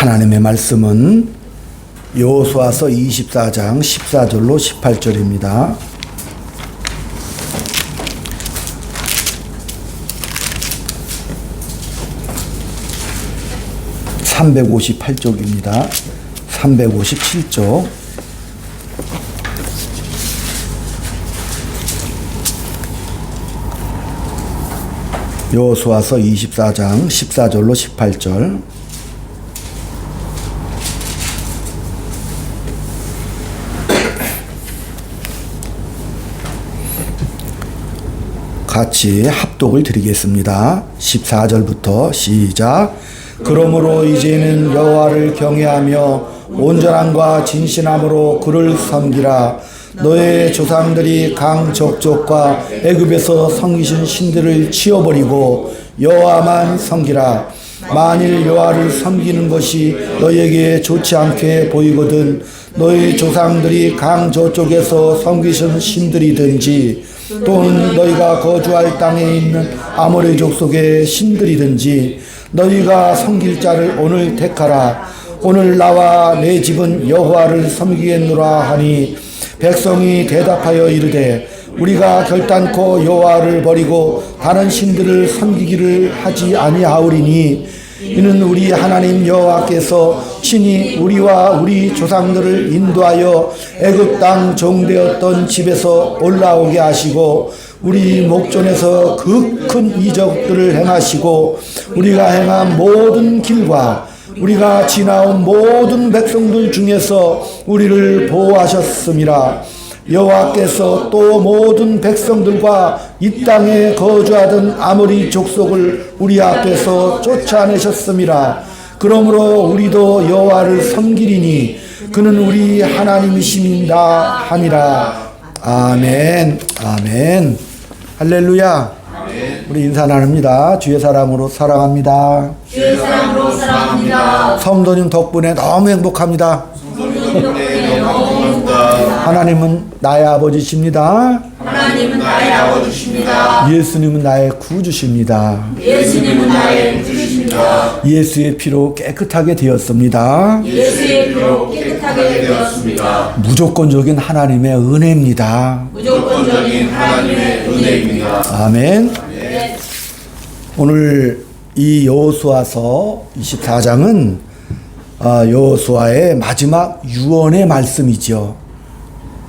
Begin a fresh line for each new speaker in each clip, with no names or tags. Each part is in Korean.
하나님의 말씀은 여호수아서 24장 14절로 18절입니다. (358쪽입니다) 357쪽. 여호수아서 24장 14절로 18절. 같이 합독을 드리겠습니다. 14절부터 시작. 그러므로 이제는 여호와를 경외하며 온전함과 진실함으로 그를 섬기라. 너의 조상들이 강 저쪽과 애굽에서 섬기신 신들을 치워버리고 여호와만 섬기라. 만일 여호와를 섬기는 것이 너에게 좋지 않게 보이거든 너희 조상들이 강 저쪽에서 섬기신 신들이든지 또는 너희가 거주할 땅에 있는 아모리 족속의 신들이든지 너희가 섬길 자를 오늘 택하라. 오늘 나와 내 집은 여호와를 섬기겠노라 하니 백성이 대답하여 이르되 우리가 결단코 여호와를 버리고 다른 신들을 섬기기를 하지 아니하오리니 이는 우리 하나님 여호와께서 친히 우리와 우리 조상들을 인도하여 애굽 땅 종되었던 집에서 올라오게 하시고 우리 목전에서 그 큰 이적들을 행하시고 우리가 행한 모든 길과 우리가 지나온 모든 백성들 중에서 우리를 보호하셨음이라. 여호와께서 또 모든 백성들과 이 땅에 거주하던 아모리 족속을 우리 앞에서 쫓아내셨음이라. 그러므로 우리도 여호와를 섬기리니 그는 우리 하나님이심이다 하니라. 아멘. 아멘. 할렐루야. 우리 인사 나눕니다. 주의 사랑으로 사랑합니다.
주의 사랑으로 사랑합니다.
성도님 덕분에 너무 행복합니다. 하나님은 나의 아버지십니다.
하나님은 나의 아버지십니다.
예수님은 나의 구주십니다.
예수님은 나의 구주십니다.
예수의 피로 깨끗하게 되었습니다.
예수의 피로 깨끗하게 되었습니다.
무조건적인 하나님의 은혜입니다.
무조건적인 하나님의 은혜입니다.
아멘. 오늘 이 여호수아서 24장은 여호수아의 마지막 유언의 말씀이죠.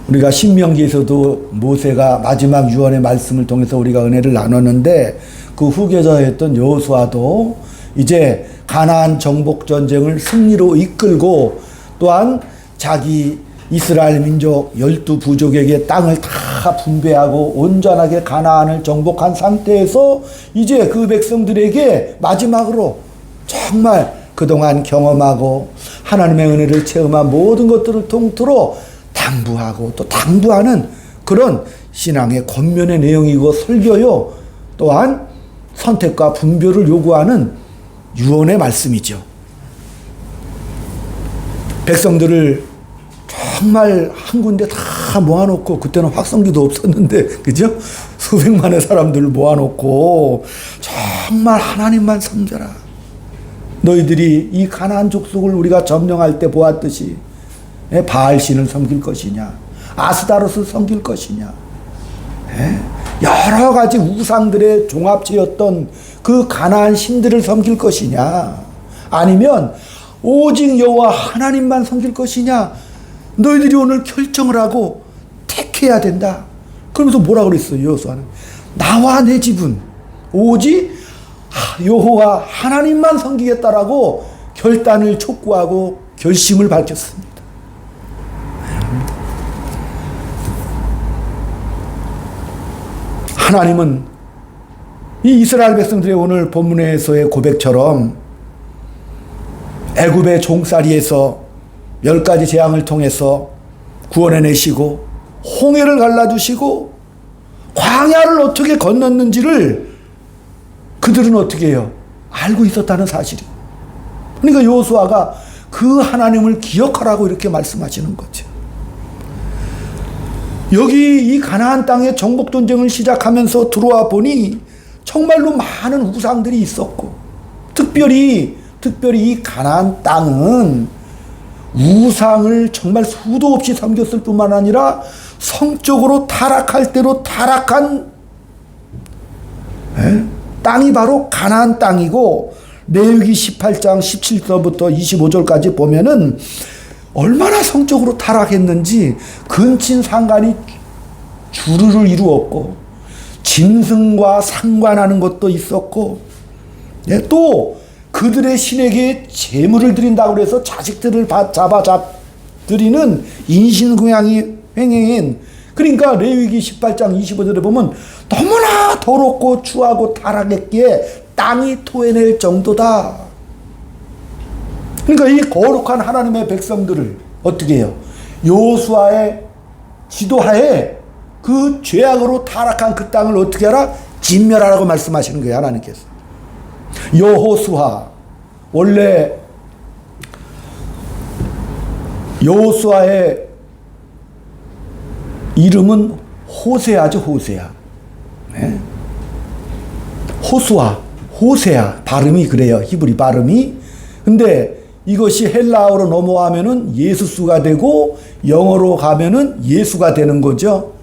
우리가 신명기에서도 모세가 마지막 유언의 말씀을 통해서 우리가 은혜를 나눴는데 그 후계자였던 여호수아도 이제 가나안 정복 전쟁을 승리로 이끌고 또한 자기 이스라엘 민족 12부족에게 땅을 다 분배하고 온전하게 가나안을 정복한 상태에서 이제 그 백성들에게 마지막으로 정말 그동안 경험하고 하나님의 은혜를 체험한 모든 것들을 통틀어 당부하고 또 당부하는 그런 신앙의 권면의 내용이고 설교요. 또한 선택과 분별을 요구하는 유언의 말씀이죠. 백성들을 정말 한 군데 다 모아놓고 그때는 확성기도 없었는데 그죠? 수백만의 사람들을 모아놓고 정말 하나님만 섬겨라. 너희들이 이 가나안 족속을 우리가 점령할 때 보았듯이 바알신을 섬길 것이냐 아스다롯을 섬길 것이냐 여러 가지 우상들의 종합체였던 그 가나안 신들을 섬길 것이냐 아니면 오직 여호와 하나님만 섬길 것이냐 너희들이 오늘 결정을 하고 택해야 된다. 그러면서 뭐라고 그랬어요? 여호수아는 나와 내 집은 오직 여호와 하나님만 섬기겠다라고 결단을 촉구하고 결심을 밝혔습니다. 하나님은 이 이스라엘 백성들의 오늘 본문에서의 고백처럼 애굽의 종살이에서 10가지 재앙을 통해서 구원해내시고 홍해를 갈라주시고 광야를 어떻게 건넜는지를 그들은 어떻게 해요? 알고 있었다는 사실이에요. 그러니까 여호수아가 그 하나님을 기억하라고 이렇게 말씀하시는 거죠. 여기 이 가나안 땅의 정복 전쟁을 시작하면서 들어와 보니 정말로 많은 우상들이 있었고 특별히 특별히 이 가나안 땅은 우상을 정말 수도 없이 섬겼을 뿐만 아니라 성적으로 타락할 대로 타락한 땅이 바로 가나안 땅이고, 레위기 18장 17절부터 25절까지 보면은 얼마나 성적으로 타락했는지 근친 상간이 주르를 이루었고, 짐승과 상관하는 것도 있었고, 또 그들의 신에게 제물을 드린다고 해서 자식들을 드리는 인신공양이 횡행인, 그러니까 레위기 18장 25절에 보면 너무나 더럽고 추하고 타락했기에 땅이 토해낼 정도다. 그러니까 이 거룩한 하나님의 백성들을 어떻게 해요? 여호수아의 지도하에 그 죄악으로 타락한 그 땅을 어떻게 하라? 진멸하라고 말씀하시는 거예요, 하나님께서. 여호수아, 원래 여호수아의 이름은 호세아죠, 호세아. 네? 호세아 발음이 그래요, 히브리 발음이. 근데 이것이 헬라어로 넘어가면은 예수수가 되고, 영어로 가면은 예수가 되는 거죠.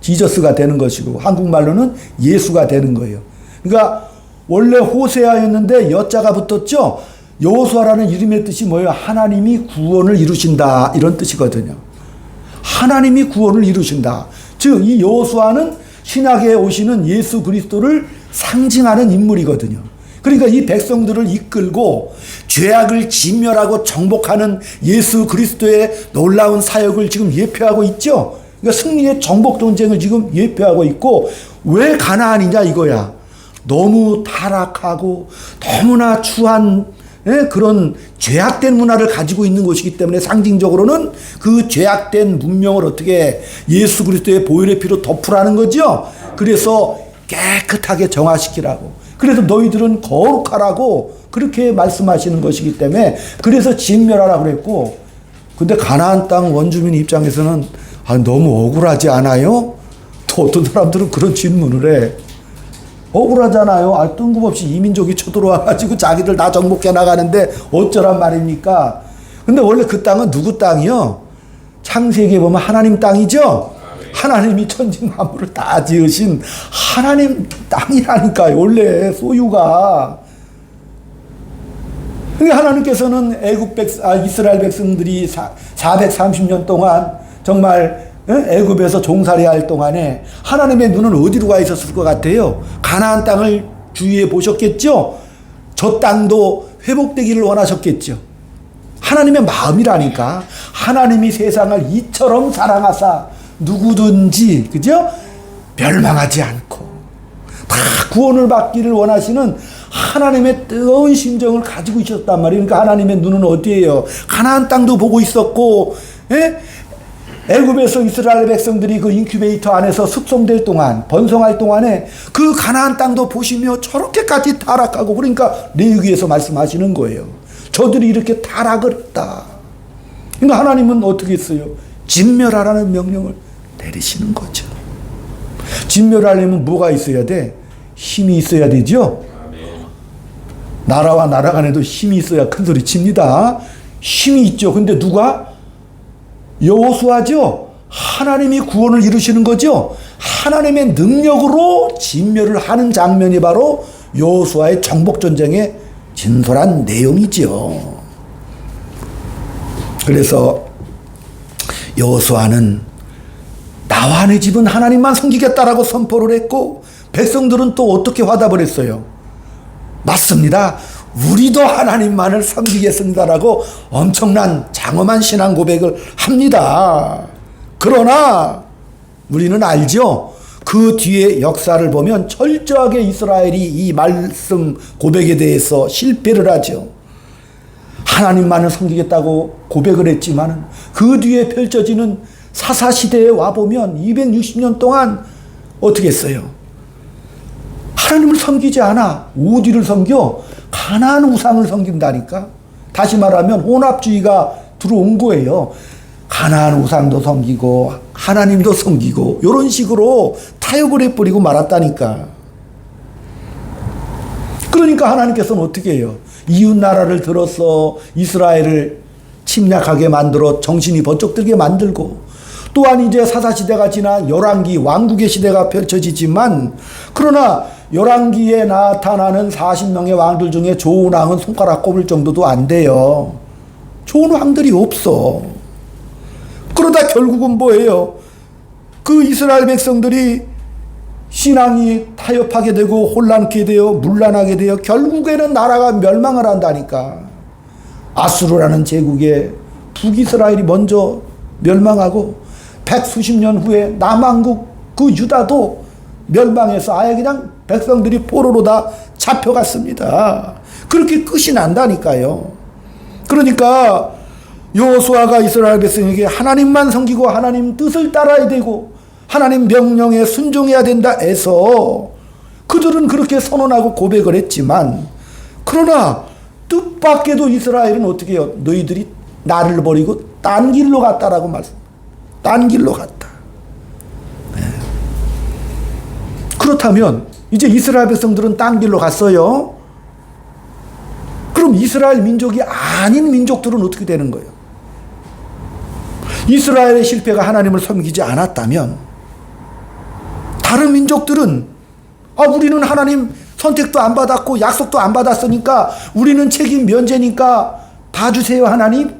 지저스가 되는 것이고, 한국말로는 예수가 되는 거예요. 그러니까 원래 호세아였는데 여자가 붙었죠. 여호수아라는 이름의 뜻이 뭐예요? 하나님이 구원을 이루신다, 이런 뜻이거든요. 하나님이 구원을 이루신다. 즉 이 여호수아는 신약에 오시는 예수 그리스도를 상징하는 인물이거든요. 그러니까 이 백성들을 이끌고 죄악을 진멸하고 정복하는 예수 그리스도의 놀라운 사역을 지금 예표하고 있죠. 그러니까 승리의 정복 전쟁을 지금 예표하고 있고, 왜 가나안이냐 이거야. 너무 타락하고 너무나 추한 그런 죄악된 문화를 가지고 있는 것이기 때문에, 상징적으로는 그 죄악된 문명을 어떻게 예수 그리스도의 보혈의 피로 덮으라는 거죠. 그래서 깨끗하게 정화시키라고, 그래서 너희들은 거룩하라고 그렇게 말씀하시는 것이기 때문에, 그래서 진멸하라고 그랬고. 근데 가나안 땅 원주민 입장에서는 너무 억울하지 않아요? 또 어떤 사람들은 그런 질문을 해. 억울하잖아요. 뜬금없이 이민족이 쳐들어와가지고 자기들 다 정복해 나가는데 어쩌란 말입니까? 근데 원래 그 땅은 누구 땅이요? 창세기에 보면 하나님 땅이죠? 하나님이 천지 만물을 다 지으신 하나님 땅이라니까요, 원래 소유가. 그러니까 하나님께서는 이스라엘 백성들이 430년 동안 정말 애굽에서 종살이 할 동안에 하나님의 눈은 어디로 가 있었을 것 같아요? 가나안 땅을 주위에 보셨겠죠? 저 땅도 회복되기를 원하셨겠죠? 하나님의 마음이라니까. 하나님이 세상을 이처럼 사랑하사 누구든지, 그죠? 멸망하지 않고 다 구원을 받기를 원하시는 하나님의 뜨거운 심정을 가지고 있었단 말이에요. 그러니까 하나님의 눈은 어디예요? 가나안 땅도 보고 있었고, 애굽에서 이스라엘 백성들이 그 인큐베이터 안에서 숙성될 동안, 번성할 동안에 그 가나안 땅도 보시며 저렇게까지 타락하고, 그러니까 레위기에서 말씀하시는 거예요. 저들이 이렇게 타락을 했다. 그러니까 하나님은 어떻게 했어요? 진멸하라는 명령을 내리시는 거죠. 진멸하려면 뭐가 있어야 돼? 힘이 있어야 되죠. 나라와 나라 간에도 힘이 있어야 큰 소리 칩니다. 힘이 있죠. 근데 누가? 여호수아죠. 하나님이 구원을 이루시는 거죠. 하나님의 능력으로 진멸을 하는 장면이 바로 여호수아의 정복전쟁의 진솔한 내용이죠. 그래서 여호수아는 나와 내 집은 하나님만 섬기겠다라고 선포를 했고, 백성들은 또 어떻게 화답을 했어요? 맞습니다. 우리도 하나님만을 섬기겠습니다라고 엄청난 장엄한 신앙 고백을 합니다. 그러나 우리는 알죠? 그 뒤에 역사를 보면 철저하게 이스라엘이 이 말씀 고백에 대해서 실패를 하죠. 하나님만을 섬기겠다고 고백을 했지만 그 뒤에 펼쳐지는 사사시대에 와보면 260년 동안 어떻게 했어요? 하나님을 섬기지 않아. 어디를 섬겨? 가나안 우상을 섬긴다니까. 다시 말하면 혼합주의가 들어온 거예요. 가나안 우상도 섬기고 하나님도 섬기고 이런 식으로 타협을 해버리고 말았다니까. 그러니까 하나님께서는 어떻게 해요? 이웃 나라를 들어서 이스라엘을 침략하게 만들어 정신이 번쩍 들게 만들고, 또한 이제 사사시대가 지나 열왕기 왕국의 시대가 펼쳐지지만, 그러나 열왕기에 나타나는 40명의 왕들 중에 좋은 왕은 손가락 꼽을 정도도 안 돼요. 좋은 왕들이 없어. 그러다 결국은 뭐예요? 그 이스라엘 백성들이 신앙이 타협하게 되고 혼란케 되어 문란하게 되어 결국에는 나라가 멸망을 한다니까. 아수르라는 제국에 북이스라엘이 먼저 멸망하고 100수십 년 후에 남왕국 그 유다도 멸망해서 아예 그냥 백성들이 포로로 다 잡혀갔습니다. 그렇게 끝이 난다니까요. 그러니까 여호수아가 이스라엘 백성에게 하나님만 섬기고 하나님 뜻을 따라야 되고 하나님 명령에 순종해야 된다 해서 그들은 그렇게 선언하고 고백을 했지만, 그러나 뜻밖에도 이스라엘은 어떻게 해요? 너희들이 나를 버리고 딴 길로 갔다라고 말씀. 딴 길로 갔다. 네. 그렇다면 이제 이스라엘 백성들은 딴 길로 갔어요. 그럼 이스라엘 민족이 아닌 민족들은 어떻게 되는 거예요? 이스라엘의 실패가 하나님을 섬기지 않았다면 다른 민족들은 우리는 하나님 선택도 안 받았고 약속도 안 받았으니까 우리는 책임 면제니까 봐주세요 하나님,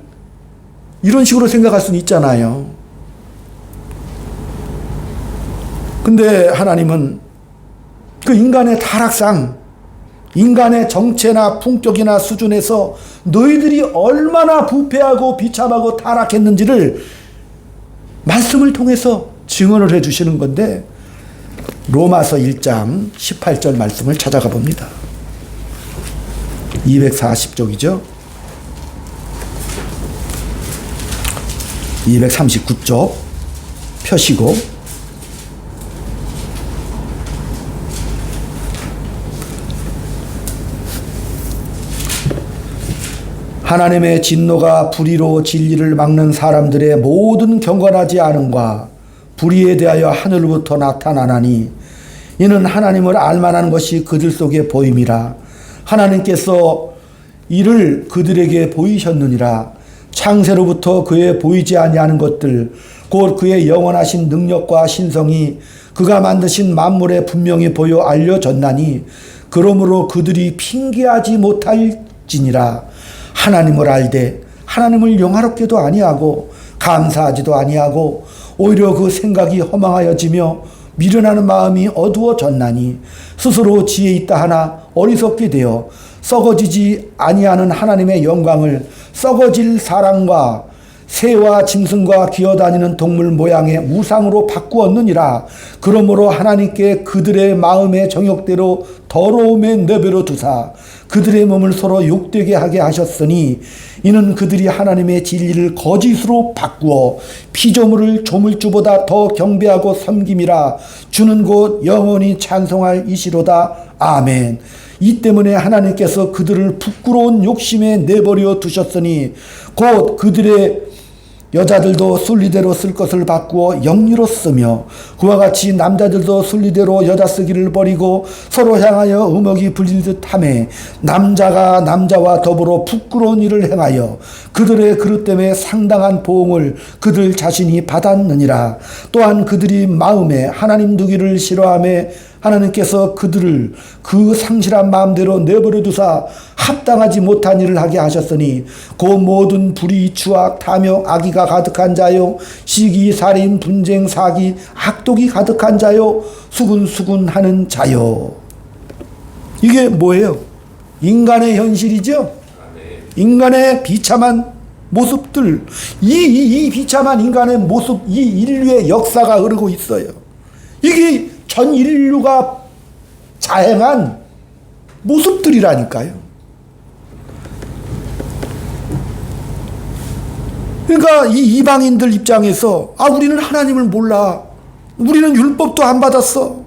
이런 식으로 생각할 수는 있잖아요. 근데 하나님은 그 인간의 타락상, 인간의 정체나 품격이나 수준에서 너희들이 얼마나 부패하고 비참하고 타락했는지를 말씀을 통해서 증언을 해주시는 건데, 로마서 1장 18절 말씀을 찾아가 봅니다. 240쪽이죠. 239쪽 펴시고, 하나님의 진노가 불의로 진리를 막는 사람들의 모든 경건하지 않음과 불의에 대하여 하늘로부터 나타나나니 이는 하나님을 알만한 것이 그들 속에 보임이라. 하나님께서 이를 그들에게 보이셨느니라. 창세로부터 그의 보이지 아니하는 것들 곧 그의 영원하신 능력과 신성이 그가 만드신 만물에 분명히 보여 알려졌나니 그러므로 그들이 핑계하지 못할지니라. 하나님을 알되 하나님을 영화롭게도 아니하고 감사하지도 아니하고 오히려 그 생각이 허망하여지며 미련하는 마음이 어두워졌나니 스스로 지혜 있다 하나 어리석게 되어 썩어지지 아니하는 하나님의 영광을 썩어질 사람과 새와 짐승과 기어다니는 동물 모양의 우상으로 바꾸었느니라. 그러므로 하나님께 그들의 마음의 정욕대로 더러움에 내버려 두사 그들의 몸을 서로 욕되게 하게 하셨으니 이는 그들이 하나님의 진리를 거짓으로 바꾸어 피조물을 조물주보다 더 경배하고 섬김이라. 주는 곧 영원히 찬송할 이시로다. 아멘. 이 때문에 하나님께서 그들을 부끄러운 욕심에 내버려 두셨으니 곧 그들의 여자들도 순리대로 쓸 것을 바꾸어 영리로 쓰며 그와 같이 남자들도 순리대로 여자 쓰기를 버리고 서로 향하여 음악이 불릴 듯하매 남자가 남자와 더불어 부끄러운 일을 행하여 그들의 그릇 때문에 상당한 보응을 그들 자신이 받았느니라. 또한 그들이 마음에 하나님 두기를 싫어하며 하나님께서 그들을 그 상실한 마음대로 내버려 두사 합당하지 못한 일을 하게 하셨으니 그 모든 불의, 추악, 탐욕, 악의가 가득한 자요 시기, 살인, 분쟁, 사기, 악독이 가득한 자요 수군수군하는 자요. 이게 뭐예요? 인간의 현실이죠. 인간의 비참한 모습들, 이 비참한 인간의 모습, 이 인류의 역사가 흐르고 있어요. 이게 전 인류가 자행한 모습들이라니까요. 그러니까 이 이방인들 입장에서 우리는 하나님을 몰라. 우리는 율법도 안 받았어.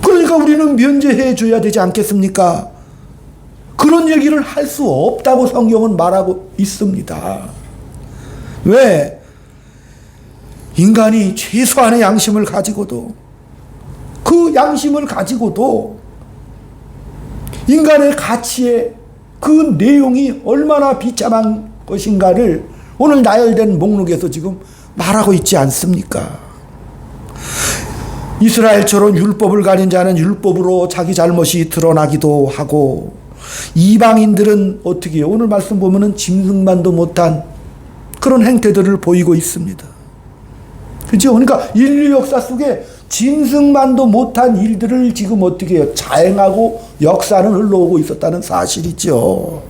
그러니까 우리는 면제해 줘야 되지 않겠습니까? 그런 얘기를 할 수 없다고 성경은 말하고 있습니다. 왜? 인간이 최소한의 양심을 가지고도 그 양심을 가지고도 인간의 가치의 그 내용이 얼마나 비참한 것인가를 오늘 나열된 목록에서 지금 말하고 있지 않습니까? 이스라엘처럼 율법을 가진 자는 율법으로 자기 잘못이 드러나기도 하고, 이방인들은 어떻게 해요? 오늘 말씀 보면은 짐승만도 못한 그런 행태들을 보이고 있습니다. 그렇죠? 그러니까 인류 역사 속에 짐승만도 못한 일들을 지금 어떻게 해요? 자행하고 역사는 흘러오고 있었다는 사실이죠.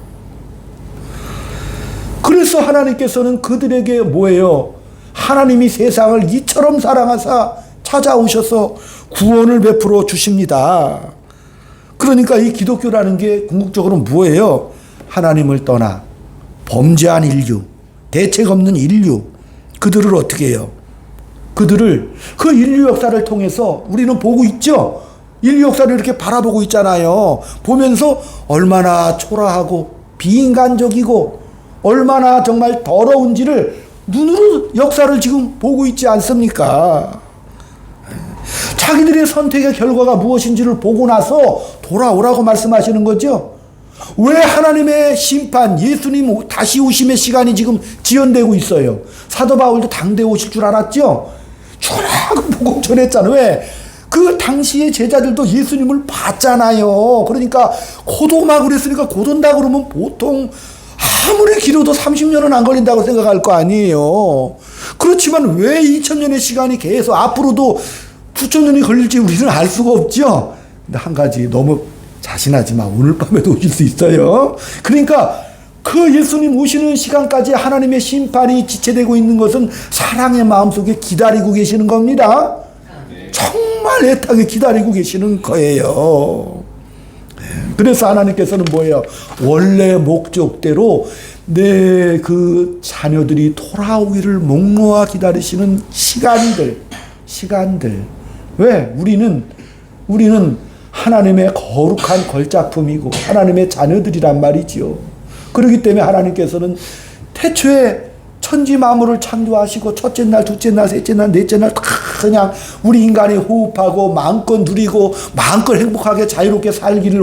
그래서 하나님께서는 그들에게 뭐예요? 하나님이 세상을 이처럼 사랑하사 찾아오셔서 구원을 베풀어 주십니다. 그러니까 이 기독교라는 게 궁극적으로 뭐예요? 하나님을 떠나 범죄한 인류, 대책 없는 인류, 그들을 어떻게 해요? 그들을 그 인류 역사를 통해서 우리는 보고 있죠? 인류 역사를 이렇게 바라보고 있잖아요. 보면서 얼마나 초라하고 비인간적이고 얼마나 정말 더러운지를 눈으로 역사를 지금 보고 있지 않습니까? 자기들의 선택의 결과가 무엇인지를 보고 나서 돌아오라고 말씀하시는 거죠. 왜 하나님의 심판, 예수님 다시 오심의 시간이 지금 지연되고 있어요? 사도 바울도 당대 오실 줄 알았죠? 초라하고 보고 전했잖아요. 왜? 그 당시의 제자들도 예수님을 봤잖아요. 그러니까 고도막 그랬으니까 고돈다 그러면 보통 아무리 길어도 30년은 안 걸린다고 생각할 거 아니에요. 그렇지만 왜 2000년의 시간이 계속 앞으로도 9000년이 걸릴지 우리는 알 수가 없죠. 근데 한 가지 너무 자신하지 마. 오늘 밤에도 오실 수 있어요. 그러니까 그 예수님 오시는 시간까지 하나님의 심판이 지체되고 있는 것은 사랑의 마음속에 기다리고 계시는 겁니다. 정말 애타게 기다리고 계시는 거예요. 그래서 하나님께서는 뭐예요? 원래 목적대로 내 그 자녀들이 돌아오기를 목 놓아 기다리시는 시간들. 왜? 우리는 하나님의 거룩한 걸작품이고 하나님의 자녀들이란 말이지요. 그렇기 때문에 하나님께서는 태초에 천지 만물을 창조하시고 첫째 날, 둘째 날, 셋째 날, 넷째 날 다 그냥 우리 인간이 호흡하고 마음껏 누리고 마음껏 행복하게 자유롭게 살기를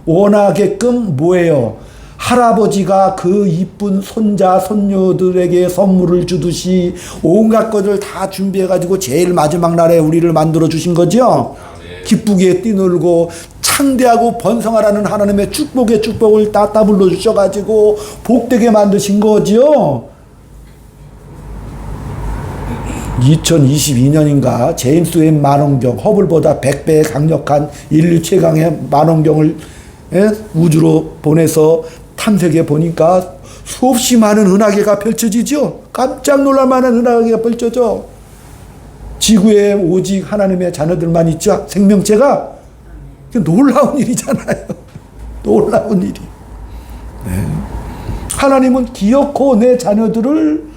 원하게끔 뭐예요? 할아버지가 그 이쁜 손자, 손녀들에게 선물을 주듯이 온갖 것을 다 준비해가지고 제일 마지막 날에 우리를 만들어 주신 거죠? 기쁘게 뛰놀고 창대하고 번성하라는 하나님의 축복의 축복을 다 따블로 주셔가지고 복되게 만드신 거죠? 2022년인가 제임스 웹 만원경, 허블보다 100배 강력한 인류 최강의 만원경을 우주로 보내서 탐색해 보니까 수없이 많은 은하계가 펼쳐지죠. 깜짝 놀랄 만한 은하계가 펼쳐져. 지구에 오직 하나님의 자녀들만 있죠. 생명체가. 놀라운 일이잖아요. 놀라운 일이. 네. 하나님은 기어코 내 자녀들을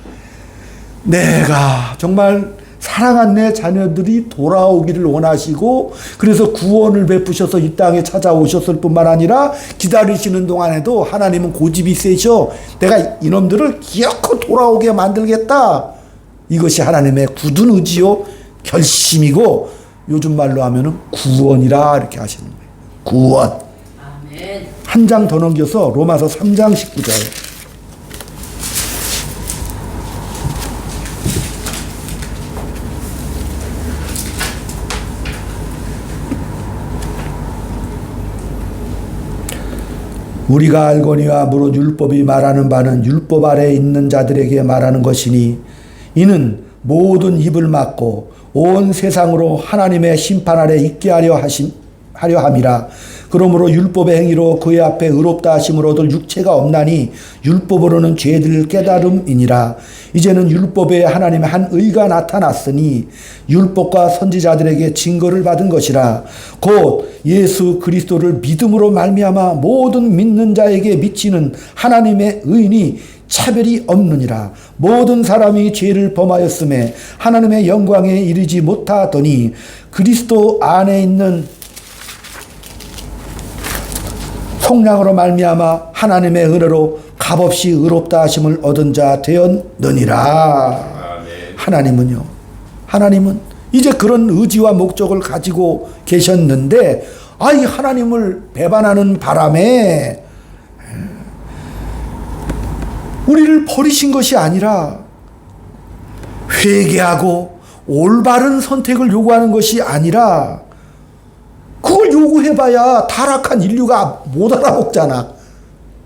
내가 정말 사랑한 내 자녀들이 돌아오기를 원하시고 그래서 구원을 베푸셔서 이 땅에 찾아오셨을 뿐만 아니라 기다리시는 동안에도 하나님은 고집이 세셔. 내가 이놈들을 기어코 돌아오게 만들겠다. 이것이 하나님의 굳은 의지요 결심이고 요즘 말로 하면은 구원이라 이렇게 하시는 거예요. 구원.
아멘.
한 장 더 넘겨서 로마서 3장 19절. 우리가 알거니와 무릇 율법이 말하는 바는 율법 아래에 있는 자들에게 말하는 것이니 이는 모든 입을 막고 온 세상으로 하나님의 심판 아래 있게 하려 함이라. 그러므로 율법의 행위로 그의 앞에 의롭다 하심을 얻을 육체가 없나니 율법으로는 죄를 깨달음이니라. 이제는 율법에 하나님의 한 의가 나타났으니 율법과 선지자들에게 증거를 받은 것이라. 곧 예수 그리스도를 믿음으로 말미암아 모든 믿는 자에게 미치는 하나님의 의인이 차별이 없느니라. 모든 사람이 죄를 범하였음에 하나님의 영광에 이르지 못하더니 그리스도 안에 있는 속량으로 말미암아 하나님의 은혜로 값없이 의롭다 하심을 얻은 자 되었느니라. 하나님은 이제 그런 의지와 목적을 가지고 계셨는데 이 하나님을 배반하는 바람에 우리를 버리신 것이 아니라 회개하고 올바른 선택을 요구하는 것이 아니라 그걸 요구해봐야 타락한 인류가 못 알아먹잖아.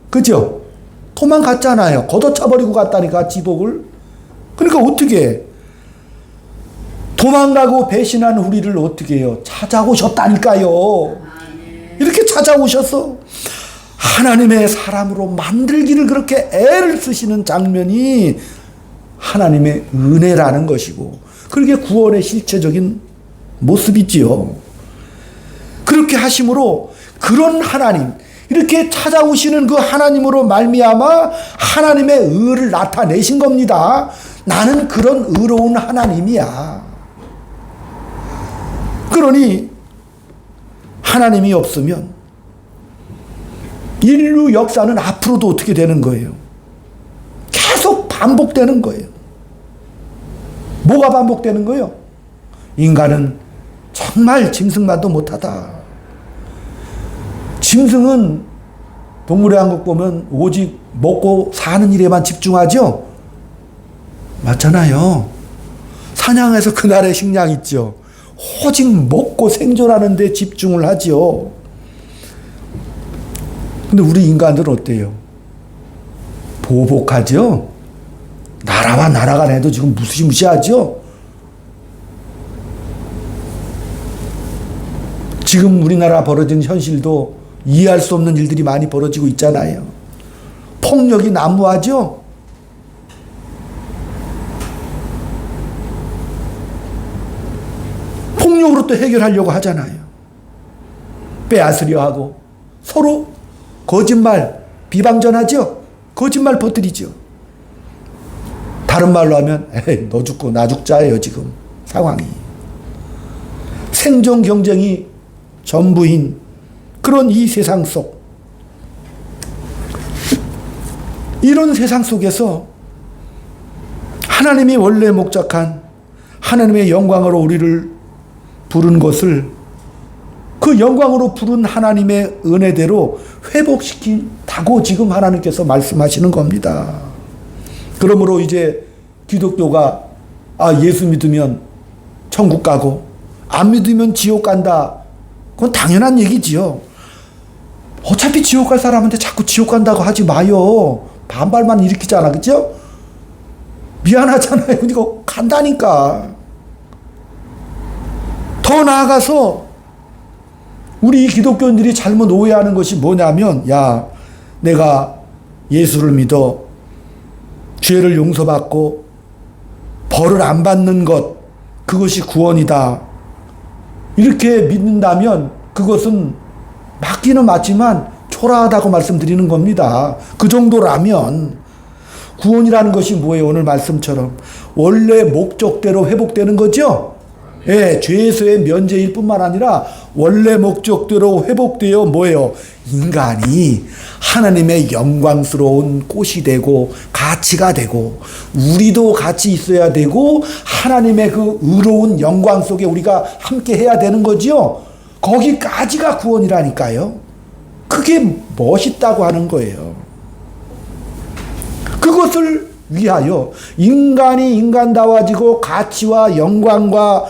그죠? 도망갔잖아요. 걷어차버리고 갔다니까, 지복을. 그러니까 어떻게 해? 도망가고 배신한 우리를 어떻게 해요? 찾아오셨다니까요. 이렇게 찾아오셔서 하나님의 사람으로 만들기를 그렇게 애를 쓰시는 장면이 하나님의 은혜라는 것이고, 그게 구원의 실체적인 모습이지요. 그렇게 하심으로 그런 하나님, 이렇게 찾아오시는 그 하나님으로 말미암아 하나님의 의를 나타내신 겁니다. 나는 그런 의로운 하나님이야. 그러니 하나님이 없으면 인류 역사는 앞으로도 어떻게 되는 거예요? 계속 반복되는 거예요. 뭐가 반복되는 거예요? 인간은 정말 짐승만도 못하다. 짐승은 동물의 왕국 보면 오직 먹고 사는 일에만 집중하죠? 맞잖아요. 사냥해서 그날의 식량 있죠. 오직 먹고 생존하는 데 집중을 하죠. 근데 우리 인간들은 어때요? 보복하죠? 나라와 나라 간에도 지금 무시무시하죠? 지금 우리나라 벌어진 현실도 이해할 수 없는 일들이 많이 벌어지고 있잖아요. 폭력이 난무하죠? 폭력으로 또 해결하려고 하잖아요. 빼앗으려 하고 서로 거짓말, 비방전하죠? 거짓말 퍼뜨리죠. 다른 말로 하면 에이, 너 죽고 나 죽자예요, 지금 상황이. 생존 경쟁이 전부인 그런 이 세상 속, 이런 세상 속에서 하나님이 원래 목적한 하나님의 영광으로 우리를 부른 것을 그 영광으로 부른 하나님의 은혜대로 회복시킨다고 지금 하나님께서 말씀하시는 겁니다. 그러므로 이제 기독교가 예수 믿으면 천국 가고 안 믿으면 지옥 간다, 그건 당연한 얘기지요. 어차피 지옥 갈 사람한테 자꾸 지옥 간다고 하지 마요. 반발만 일으키잖아, 그죠? 미안하잖아요. 그러니까 간다니까. 더 나아가서 우리 기독교인들이 잘못 오해하는 것이 뭐냐면, 야, 내가 예수를 믿어 죄를 용서받고 벌을 안 받는 것, 그것이 구원이다. 이렇게 믿는다면 그것은 맞기는 맞지만 초라하다고 말씀드리는 겁니다. 그 정도라면 구원이라는 것이 뭐예요? 오늘 말씀처럼 원래 목적대로 회복되는 거죠? 예, 죄에서의 면제일 뿐만 아니라 원래 목적대로 회복되어 뭐예요? 인간이 하나님의 영광스러운 꽃이 되고 가치가 되고 우리도 같이 있어야 되고 하나님의 그 의로운 영광 속에 우리가 함께 해야 되는 거지요. 거기까지가 구원이라니까요. 그게 멋있다고 하는 거예요. 그것을 위하여 인간이 인간다워지고 가치와 영광과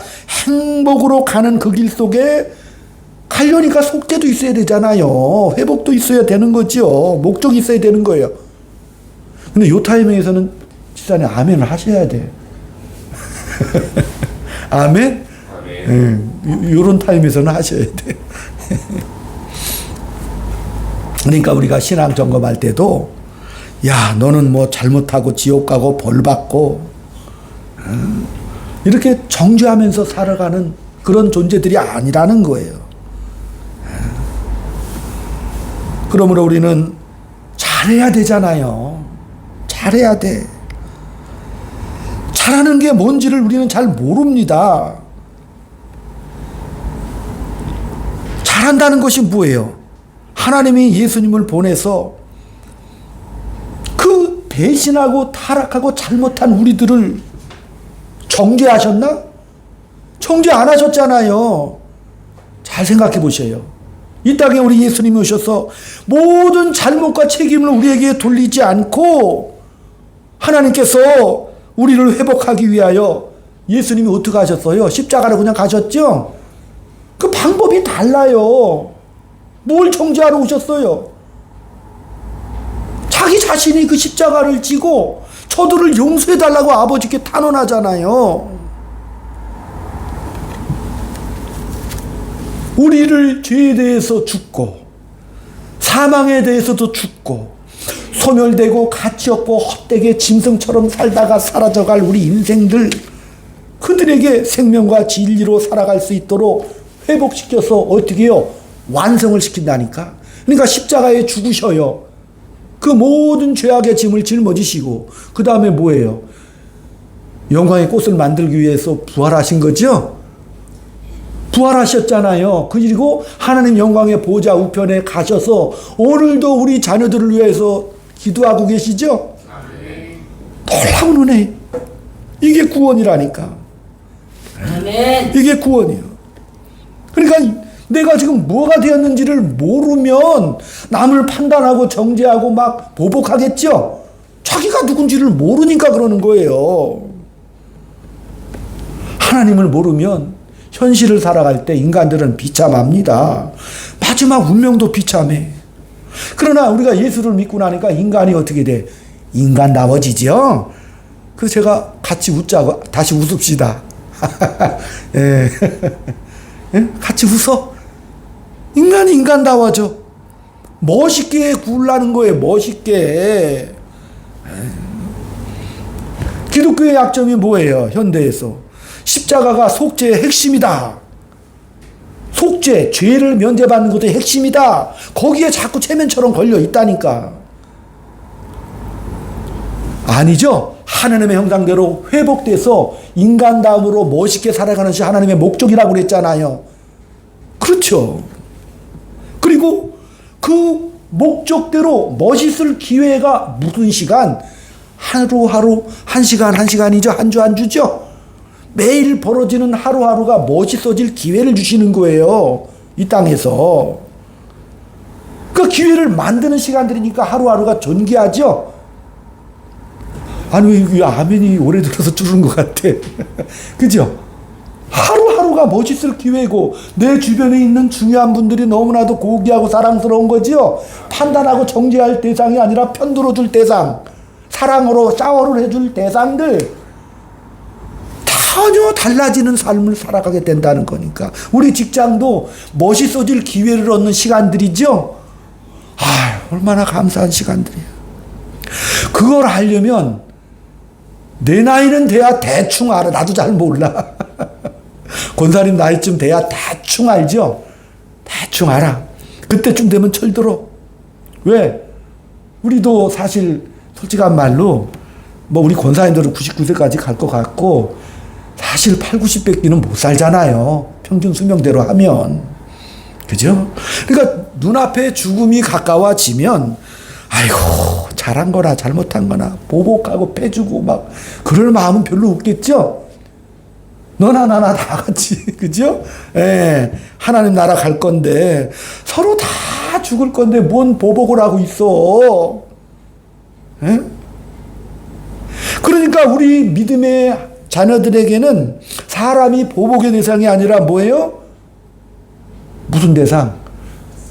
행복으로 가는 그 길 속에 가려니까 속죄도 있어야 되잖아요. 회복도 있어야 되는 거죠. 목적이 있어야 되는 거예요. 근데 요 타이밍에서는 집사님 아멘을 하셔야 돼. 아멘? 요런 타임에서는 하셔야 돼. 그러니까 우리가 신앙 점검할 때도 야, 너는 뭐 잘못하고 지옥 가고 벌 받고 이렇게 정죄하면서 살아가는 그런 존재들이 아니라는 거예요. 그러므로 우리는 잘해야 되잖아요. 잘해야 돼. 잘하는 게 뭔지를 우리는 잘 모릅니다. 잘한다는 것이 뭐예요? 하나님이 예수님을 보내서 그 배신하고 타락하고 잘못한 우리들을 정죄하셨나? 정죄 안 하셨잖아요. 잘 생각해 보셔요. 이 땅에 우리 예수님이 오셔서 모든 잘못과 책임을 우리에게 돌리지 않고 하나님께서 우리를 회복하기 위하여 예수님이 어떻게 하셨어요? 십자가로 그냥 가셨죠? 그 방법이 달라요. 뭘 정죄하러 오셨어요? 자기 자신이 그 십자가를 지고 저들을 용서해달라고 아버지께 탄원하잖아요. 우리를 죄에 대해서 죽고 사망에 대해서도 죽고 소멸되고 가치없고 헛되게 짐승처럼 살다가 사라져갈 우리 인생들, 그들에게 생명과 진리로 살아갈 수 있도록 회복시켜서 어떻게 해요? 완성을 시킨다니까. 그러니까 십자가에 죽으셔요. 그 모든 죄악의 짐을 짊어지시고 그 다음에 뭐예요? 영광의 꽃을 만들기 위해서 부활하신 거죠? 부활하셨잖아요. 그리고 하나님 영광의 보좌 우편에 가셔서 오늘도 우리 자녀들을 위해서 기도하고 계시죠? 놀라운 은혜. 이게 구원이라니까.
아멘.
이게 구원이에요. 그러니까 내가 지금 뭐가 되었는지를 모르면 남을 판단하고 정죄하고 막 보복하겠죠? 자기가 누군지를 모르니까 그러는 거예요. 하나님을 모르면 현실을 살아갈 때 인간들은 비참합니다. 마지막 운명도 비참해. 그러나 우리가 예수를 믿고 나니까 인간이 어떻게 돼? 인간다워지죠? 그래서 제가 같이 웃자고, 다시 웃읍시다. 예. 예? 같이 웃어. 인간이 인간다워져. 멋있게 굴라는 거예요. 멋있게. 기독교의 약점이 뭐예요? 현대에서. 십자가가 속죄의 핵심이다. 속죄, 죄를 면제받는 것도 핵심이다. 거기에 자꾸 체면처럼 걸려 있다니까. 아니죠. 하나님의 형상대로 회복돼서 인간다움으로 멋있게 살아가는 것이 하나님의 목적이라고 그랬잖아요. 그렇죠. 그리고 그 목적대로 멋있을 기회가 무슨 시간? 하루하루, 한 시간 한 시간이죠. 한 주 한 주죠. 매일 벌어지는 하루하루가 멋있어질 기회를 주시는 거예요. 이 땅에서. 그 기회를 만드는 시간들이니까 하루하루가 존귀하죠. 아니 왜 아멘이 오래 들어서 줄은 것 같아. 그죠? 하루하루가 멋있을 기회고 내 주변에 있는 중요한 분들이 너무나도 고귀하고 사랑스러운 거죠. 판단하고 정죄할 대상이 아니라 편들어줄 대상, 사랑으로 샤워를 해줄 대상들, 전혀 달라지는 삶을 살아가게 된다는 거니까. 우리 직장도 멋있어질 기회를 얻는 시간들이죠. 아, 얼마나 감사한 시간들이야. 그걸 하려면 내 나이는 돼야 대충 알아. 나도 잘 몰라. 권사님 나이쯤 돼야 대충 알죠. 대충 알아. 그때쯤 되면 철들어. 왜? 우리도 사실 솔직한 말로 뭐 우리 권사님들은 99세까지 갈 것 같고 사실 8, 90배끼는 못 살잖아요. 평균 수명대로 하면. 그죠? 그러니까 눈앞에 죽음이 가까워지면 아이고 잘한 거나 잘못한 거나 보복하고 패주고 막 그럴 마음은 별로 없겠죠? 너나 나나 다 같이 그죠? 예, 하나님 나라 갈 건데 서로 다 죽을 건데 뭔 보복을 하고 있어. 예? 그러니까 우리 믿음의 자녀들에게는 사람이 보복의 대상이 아니라 뭐예요? 무슨 대상?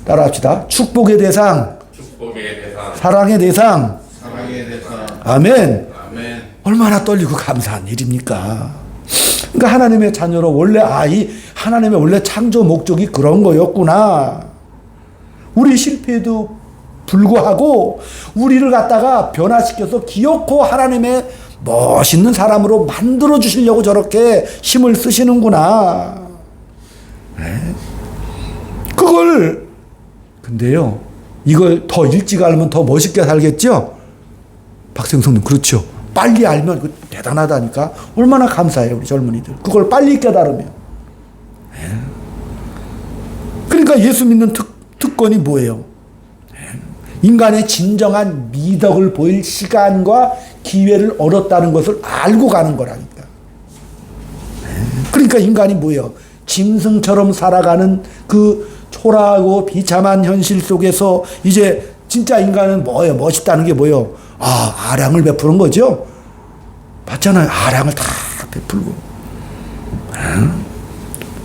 따라합시다. 축복의 대상.
축복의 대상.
사랑의 대상.
사랑의 대상.
아멘.
아멘.
얼마나 떨리고 감사한 일입니까? 그러니까 하나님의 자녀로 원래 이 하나님의 원래 창조 목적이 그런 거였구나. 우리 실패에도 불구하고 우리를 갖다가 변화시켜서 기어코 하나님의 멋있는 사람으로 만들어 주시려고 저렇게 힘을 쓰시는구나. 네. 그걸 근데요, 이걸 더 일찍 알면 더 멋있게 살겠죠? 박생성님 그렇죠. 빨리 알면 그 대단하다니까. 얼마나 감사해요 우리 젊은이들. 그걸 빨리 깨달으면. 네. 그러니까 예수 믿는 특권이 뭐예요? 인간의 진정한 미덕을 보일 시간과 기회를 얻었다는 것을 알고 가는 거라니까. 그러니까 인간이 뭐예요? 짐승처럼 살아가는 그 초라하고 비참한 현실 속에서 이제 진짜 인간은 뭐예요? 멋있다는 게 뭐예요? 아량을 베푸는 거죠. 맞잖아요. 아량을 다 베풀고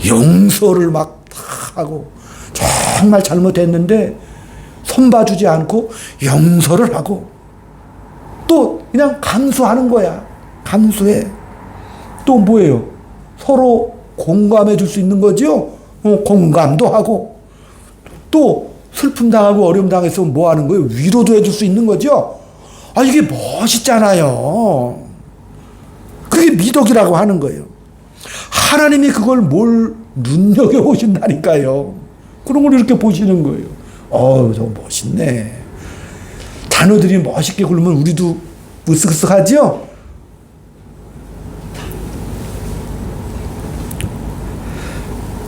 용서를 막 다 하고 정말 잘못했는데 손봐주지 않고 용서를 하고 또 그냥 감수하는 거야. 감수해. 또 뭐예요? 서로 공감해 줄 수 있는 거죠. 공감도 하고 또 슬픔 당하고 어려움 당해서 뭐 하는 거예요? 위로도 해줄 수 있는 거죠. 이게 멋있잖아요. 그게 미덕이라고 하는 거예요. 하나님이 그걸 뭘 눈여겨보신다니까요. 그런 걸 이렇게 보시는 거예요. 저거 멋있네. 자녀들이 멋있게 굴면 우리도 으쓱으쓱하죠?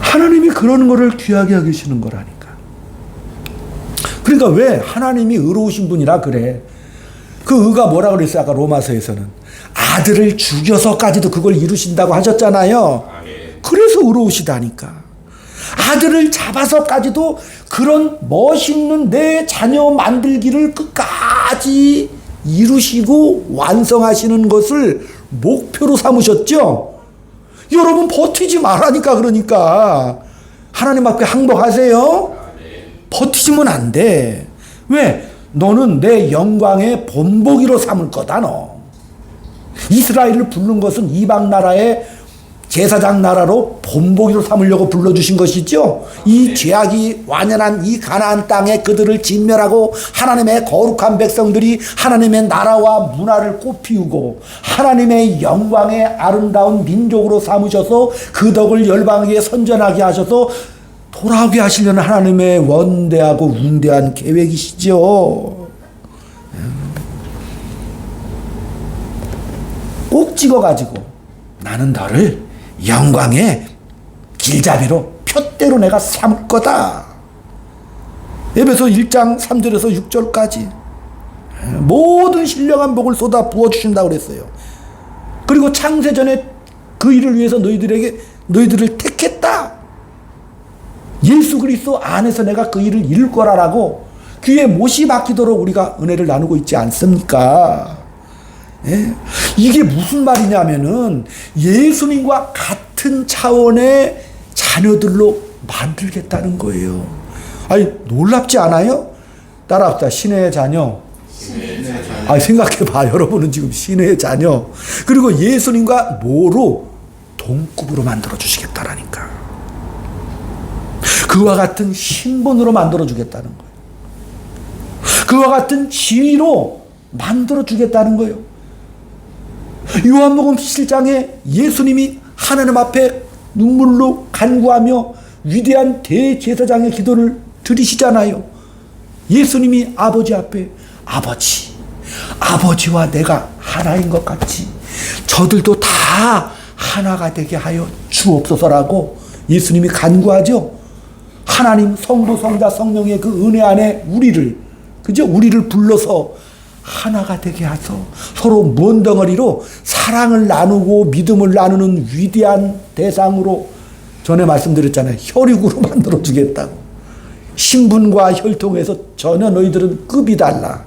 하나님이 그러는 거를 귀하게 여기시는 거라니까. 그러니까 왜 하나님이 의로우신 분이라 그래. 그 의가 뭐라 그랬어요? 아까 로마서에서는. 아들을 죽여서까지도 그걸 이루신다고 하셨잖아요. 그래서 의로우시다니까. 아들을 잡아서까지도 그런 멋있는 내 자녀 만들기를 끝까지 이루시고 완성하시는 것을 목표로 삼으셨죠. 여러분 버티지 말라니까. 그러니까 하나님 앞에 항복하세요. 버티시면 안 돼. 왜? 너는 내 영광의 본보기로 삼을 거다. 너 이스라엘을 부른 것은 이방 나라의 제사장 나라로 본보기로 삼으려고 불러주신 것이죠. 이 죄악이 완연한 이 가나안 땅에 그들을 진멸하고 하나님의 거룩한 백성들이 하나님의 나라와 문화를 꽃피우고 하나님의 영광의 아름다운 민족으로 삼으셔서 그 덕을 열방에 선전하게 하셔서 돌아오게 하시려는 하나님의 원대하고 운대한 계획이시죠. 꼭 찍어가지고 나는 너를 영광의 길잡이로 표대로 내가 삼을 거다. 에베소 1장 3절에서 6절까지 모든 신령한 복을 쏟아 부어주신다고 그랬어요. 그리고 창세전에 그 일을 위해서 너희들을 택했다. 예수 그리스도 안에서 내가 그 일을 이룰 거라라고 귀에 못이 박히도록 우리가 은혜를 나누고 있지 않습니까? 예? 이게 무슨 말이냐면은 예수님과 같은 차원의 자녀들로 만들겠다는 거예요. 놀랍지 않아요? 따라합시다. 신의 자녀. 생각해봐. 여러분은 지금 신의 자녀. 그리고 예수님과 뭐로? 동급으로 만들어 주시겠다라니까. 그와 같은 신분으로 만들어 주겠다는 거예요. 그와 같은 지위로 만들어 주겠다는 거예요. 요한복음 7장에 예수님이 하나님 앞에 눈물로 간구하며 위대한 대제사장의 기도를 드리시잖아요. 예수님이 아버지 앞에 아버지와 내가 하나인 것 같이 저들도 다 하나가 되게 하여 주옵소서라고 예수님이 간구하죠. 하나님 성부 성자 성령의 그 은혜 안에 우리를 불러서 하나가 되게 하소. 서로 무언덩어리로 사랑을 나누고 믿음을 나누는 위대한 대상으로 전에 말씀드렸잖아요. 혈육으로 만들어 주겠다고. 신분과 혈통에서 전혀 너희들은 급이 달라.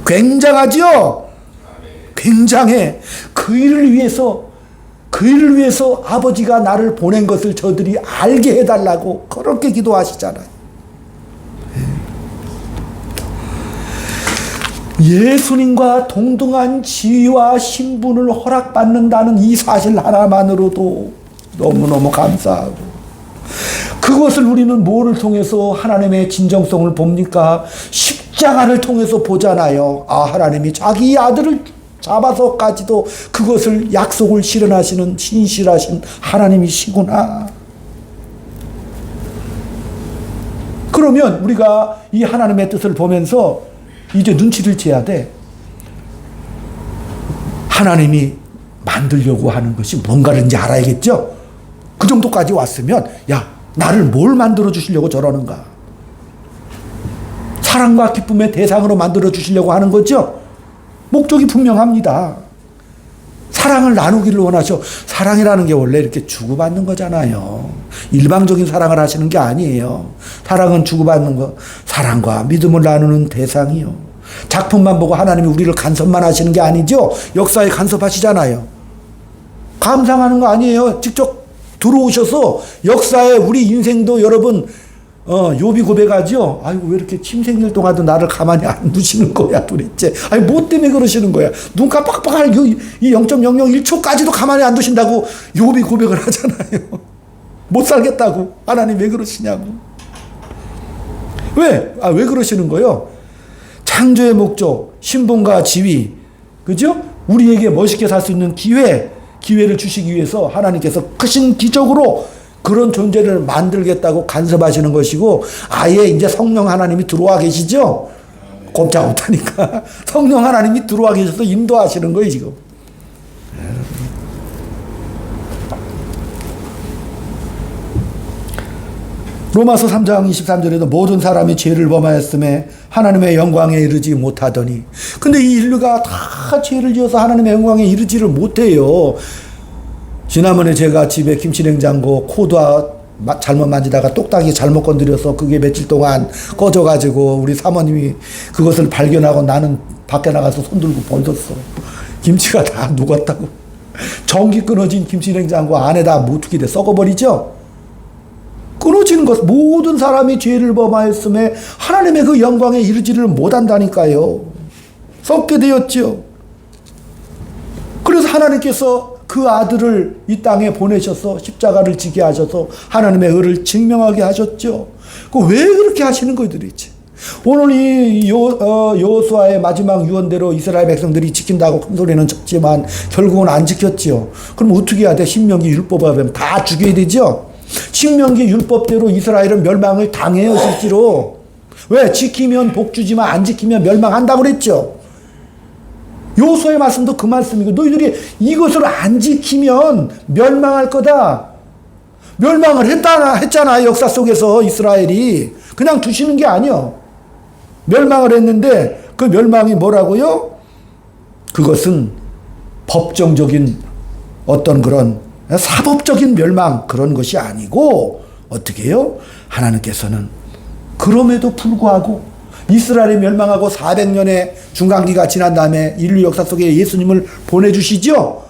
굉장하죠? 굉장해. 그 일을 위해서 아버지가 나를 보낸 것을 저들이 알게 해달라고 그렇게 기도하시잖아요. 예수님과 동등한 지위와 신분을 허락받는다는 이 사실 하나만으로도 너무너무 감사하고, 그것을 우리는 뭐를 통해서 하나님의 진정성을 봅니까? 십자가를 통해서 보잖아요. 하나님이 자기 아들을 잡아서까지도 그것을 약속을 실현하시는 신실하신 하나님이시구나. 그러면 우리가 이 하나님의 뜻을 보면서 이제 눈치를 채야 돼. 하나님이 만들려고 하는 것이 뭔가를 이제 알아야겠죠? 그 정도까지 왔으면, 나를 뭘 만들어 주시려고 저러는가? 사랑과 기쁨의 대상으로 만들어 주시려고 하는 거죠? 목적이 분명합니다. 사랑을 나누기를 원하셔. 사랑이라는 게 원래 이렇게 주고받는 거잖아요. 일방적인 사랑을 하시는 게 아니에요. 사랑은 주고받는 거. 사랑과 믿음을 나누는 대상이요. 작품만 보고 하나님이 우리를 간섭만 하시는 게 아니죠. 역사에 간섭하시잖아요. 감상하는 거 아니에요. 직접 들어오셔서 역사에 우리 인생도 여러분 욥이 고백하죠. 아이고 왜 이렇게 침생일 동안도 나를 가만히 안 두시는 거야 도대체. 아니 뭐 때문에 그러시는 거야. 눈 깜빡깜빡할 이 0.001초까지도 가만히 안 두신다고 욥이 고백을 하잖아요. 못 살겠다고. 하나님 왜 그러시냐고. 왜? 왜 그러시는 거예요? 창조의 목적, 신분과 지위, 그죠? 우리에게 멋있게 살 수 있는 기회를 주시기 위해서 하나님께서 크신 기적으로 그런 존재를 만들겠다고 간섭하시는 것이고, 아예 이제 성령 하나님이 들어와 계시죠? 꼼짝 못하니까. 성령 하나님이 들어와 계셔서 인도하시는 거예요, 지금. 로마서 3장 23절에도 모든 사람이 죄를 범하였음에 하나님의 영광에 이르지 못하더니. 근데 이 인류가 다 죄를 지어서 하나님의 영광에 이르지를 못해요. 지난번에 제가 집에 김치냉장고 코도 잘못 만지다가 똑딱이 잘못 건드려서 그게 며칠 동안 꺼져가지고 우리 사모님이 그것을 발견하고 나는 밖에 나가서 손들고 번졌어. 김치가 다 녹았다고. 전기 끊어진 김치냉장고 안에다 못 두게 돼. 썩어버리죠? 끊어지는 것, 모든 사람이 죄를 범하였음에 하나님의 그 영광에 이르지를 못한다니까요. 썩게 되었죠. 그래서 하나님께서 그 아들을 이 땅에 보내셔서 십자가를 지게 하셔서 하나님의 의를 증명하게 하셨죠. 왜 그렇게 하시는 거예요 도대체. 오늘 이 여호수아의 마지막 유언대로 이스라엘 백성들이 지킨다고 큰 소리는 쳤지만 결국은 안 지켰죠. 그럼 어떻게 해야 돼? 신명기 율법에 하면 다 죽여야 되죠. 신명기 율법대로 이스라엘은 멸망을 당해요 실제로. 왜? 지키면 복주지만 안 지키면 멸망한다고 그랬죠. 여호수아의 말씀도 그 말씀이고, 너희들이 이것을 안 지키면 멸망할 거다. 멸망을 했잖아 역사 속에서. 이스라엘이 그냥 두시는 게 아니요. 멸망을 했는데 그 멸망이 뭐라고요? 그것은 법정적인 어떤 그런 사법적인 멸망, 그런 것이 아니고 어떻게 해요? 하나님께서는 그럼에도 불구하고 이스라엘이 멸망하고 400년의 중간기가 지난 다음에 인류 역사 속에 예수님을 보내주시죠.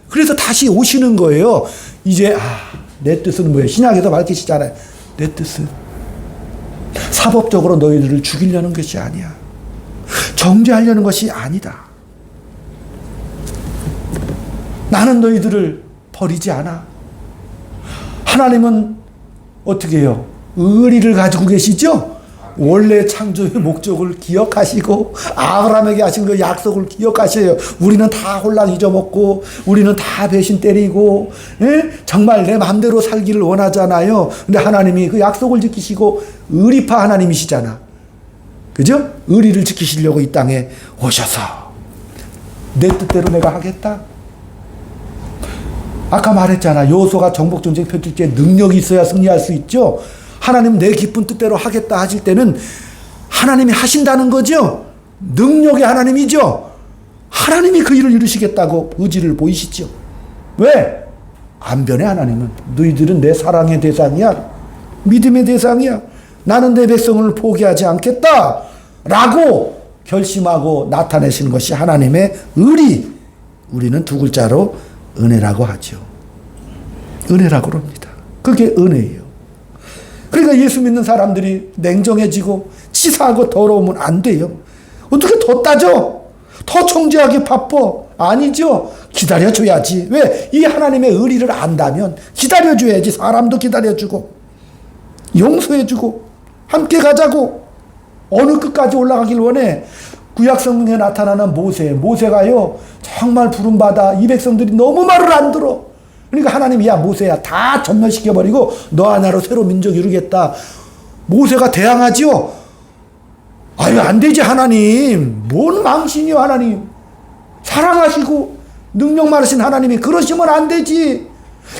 그래서 다시 오시는 거예요. 이제 내 뜻은 뭐예요? 신약에서 밝히시잖아요. 내 뜻은 사법적으로 너희들을 죽이려는 것이 아니야. 정죄하려는 것이 아니다. 나는 너희들을 버리지 않아. 하나님은 어떻게 해요? 의리를 가지고 계시죠? 원래 창조의 목적을 기억하시고 아브라함에게 하신 그 약속을 기억하셔요. 우리는 다 홀랑 잊어먹고 우리는 다 배신 때리고 정말 내 마음대로 살기를 원하잖아요. 근데 하나님이 그 약속을 지키시고 의리파 하나님이시잖아. 그죠? 의리를 지키시려고 이 땅에 오셔서 내 뜻대로 내가 하겠다. 아까 말했잖아. 여호수아가 정복전쟁 펼칠 때 능력이 있어야 승리할 수 있죠. 하나님 내 기쁜 뜻대로 하겠다 하실 때는 하나님이 하신다는 거죠. 능력의 하나님이죠. 하나님이 그 일을 이루시겠다고 의지를 보이시죠. 왜? 안 변해. 하나님은 너희들은 내 사랑의 대상이야. 믿음의 대상이야. 나는 내 백성을 포기하지 않겠다 라고 결심하고 나타내시는 것이 하나님의 의리. 우리는 두 글자로 은혜라고 하죠. 은혜라고 합니다. 그게 은혜예요. 그러니까 예수 믿는 사람들이 냉정해지고 치사하고 더러우면 안 돼요. 어떻게 더 따져? 더 정죄하기 바빠? 아니죠. 기다려줘야지. 왜? 이 하나님의 의리를 안다면 기다려줘야지. 사람도 기다려주고 용서해주고 함께 가자고. 어느 끝까지 올라가길 원해? 구약 성경에 나타나는 모세가요 정말 부름받아 이 백성들이 너무 말을 안 들어. 그러니까 하나님이 야 모세야 다 전멸시켜버리고 너 하나로 새로 민족 이루겠다. 모세가 대항하지요. 아유 안 되지 하나님. 뭔 망신이요 하나님. 사랑하시고 능력 많으신 하나님이 그러시면 안 되지.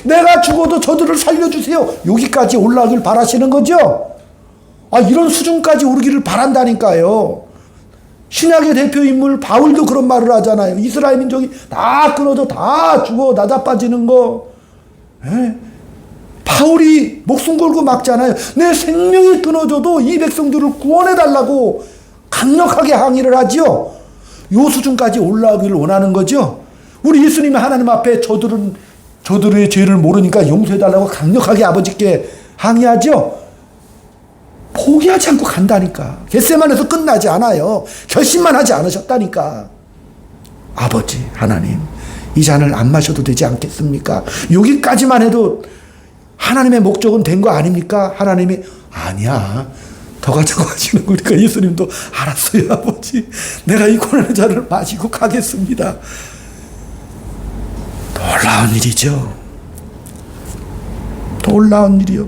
내가 죽어도 저들을 살려주세요. 여기까지 올라가길 바라시는 거죠. 이런 수준까지 오르기를 바란다니까요. 신약의 대표 인물 바울도 그런 말을 하잖아요. 이스라엘 민족이 다 끊어져 다 죽어 나자빠지는 거. 예? 바울이 목숨 걸고 막잖아요. 내 생명이 끊어져도 이 백성들을 구원해달라고 강력하게 항의를 하지요. 요 수준까지 올라오기를 원하는 거죠. 우리 예수님이 하나님 앞에 저들의 죄를 모르니까 용서해달라고 강력하게 아버지께 항의하죠. 포기하지 않고 간다니까. 겟세마네에서 끝나지 않아요. 결심만 하지 않으셨다니까. 아버지 하나님, 이 잔을 안 마셔도 되지 않겠습니까? 여기까지만 해도 하나님의 목적은 된 거 아닙니까? 하나님이 아니야, 더 가자고 하시는 거니까 예수님도 알았어요 아버지, 내가 이 고난의 잔을 마시고 가겠습니다. 놀라운 일이죠. 놀라운 일이요.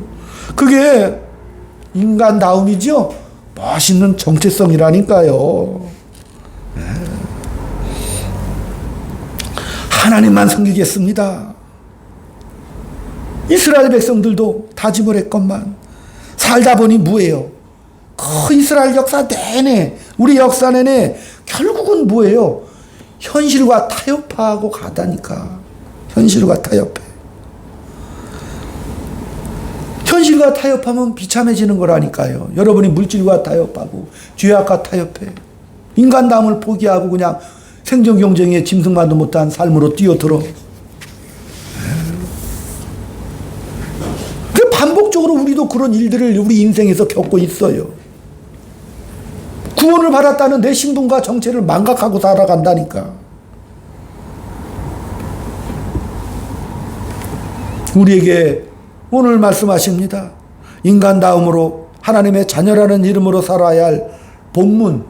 그게 인간다움이죠. 멋있는 정체성이라니까요. 하나님만 섬기겠습니다. 이스라엘 백성들도 다짐을 했건만 살다 보니 뭐예요? 그 이스라엘 역사 내내, 우리 역사 내내 결국은 뭐예요? 현실과 타협하고 가다니까. 현실과 타협해. 현실과 타협하면 비참해지는 거라니까요. 여러분이 물질과 타협하고 죄악과 타협해. 인간다움을 포기하고 그냥 생존 경쟁에 짐승만도 못한 삶으로 뛰어들어. 그 반복적으로 우리도 그런 일들을 우리 인생에서 겪고 있어요. 구원을 받았다는 내 신분과 정체를 망각하고 살아간다니까. 우리에게 오늘 말씀하십니다. 인간다움으로 하나님의 자녀라는 이름으로 살아야 할 본문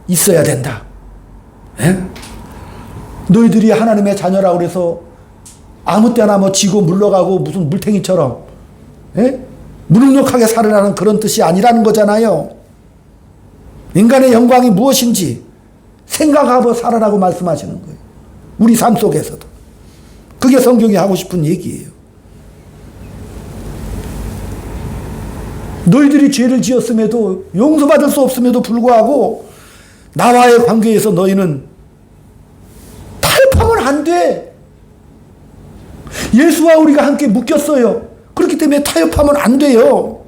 있어야 된다. 예? 너희들이 하나님의 자녀라고 그래서 아무 때나 뭐 지고 물러가고 무슨 물탱이처럼, 예? 무능력하게 살으라는 그런 뜻이 아니라는 거잖아요. 인간의 영광이 무엇인지 생각하고 살아라고 말씀하시는 거예요. 우리 삶 속에서도. 그게 성경이 하고 싶은 얘기예요. 너희들이 죄를 지었음에도, 용서받을 수 없음에도 불구하고 나와의 관계에서 너희는 타협하면 안 돼. 예수와 우리가 함께 묶였어요. 그렇기 때문에 타협하면 안 돼요.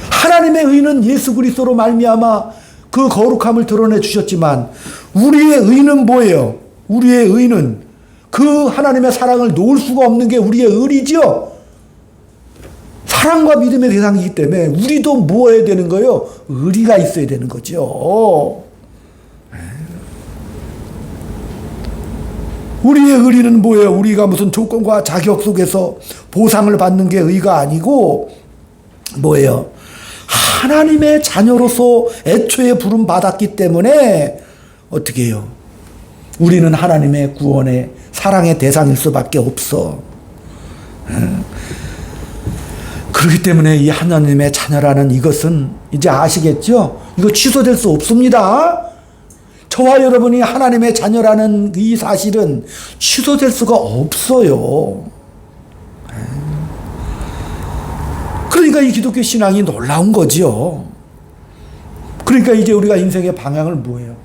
하나님의 의는 예수 그리스도로 말미암아 그 거룩함을 드러내 주셨지만 우리의 의는 뭐예요? 우리의 의는 그 하나님의 사랑을 놓을 수가 없는 게 우리의 의리죠. 사랑과 믿음의 대상이기 때문에 우리도 뭐 해야 되는 거예요? 의리가 있어야 되는 거죠. 우리의 의리는 뭐예요? 우리가 무슨 조건과 자격 속에서 보상을 받는 게 의가 아니고 뭐예요? 하나님의 자녀로서 애초에 부름 받았기 때문에 어떻게 해요? 우리는 하나님의 구원의 사랑의 대상일 수밖에 없어. 그렇기 때문에 이 하나님의 자녀라는 이것은 이제 아시겠죠? 이거 취소될 수 없습니다. 저와 여러분이 하나님의 자녀라는 이 사실은 취소될 수가 없어요. 그러니까 이 기독교 신앙이 놀라운 거지요. 그러니까 이제 우리가 인생의 방향을 뭐예요?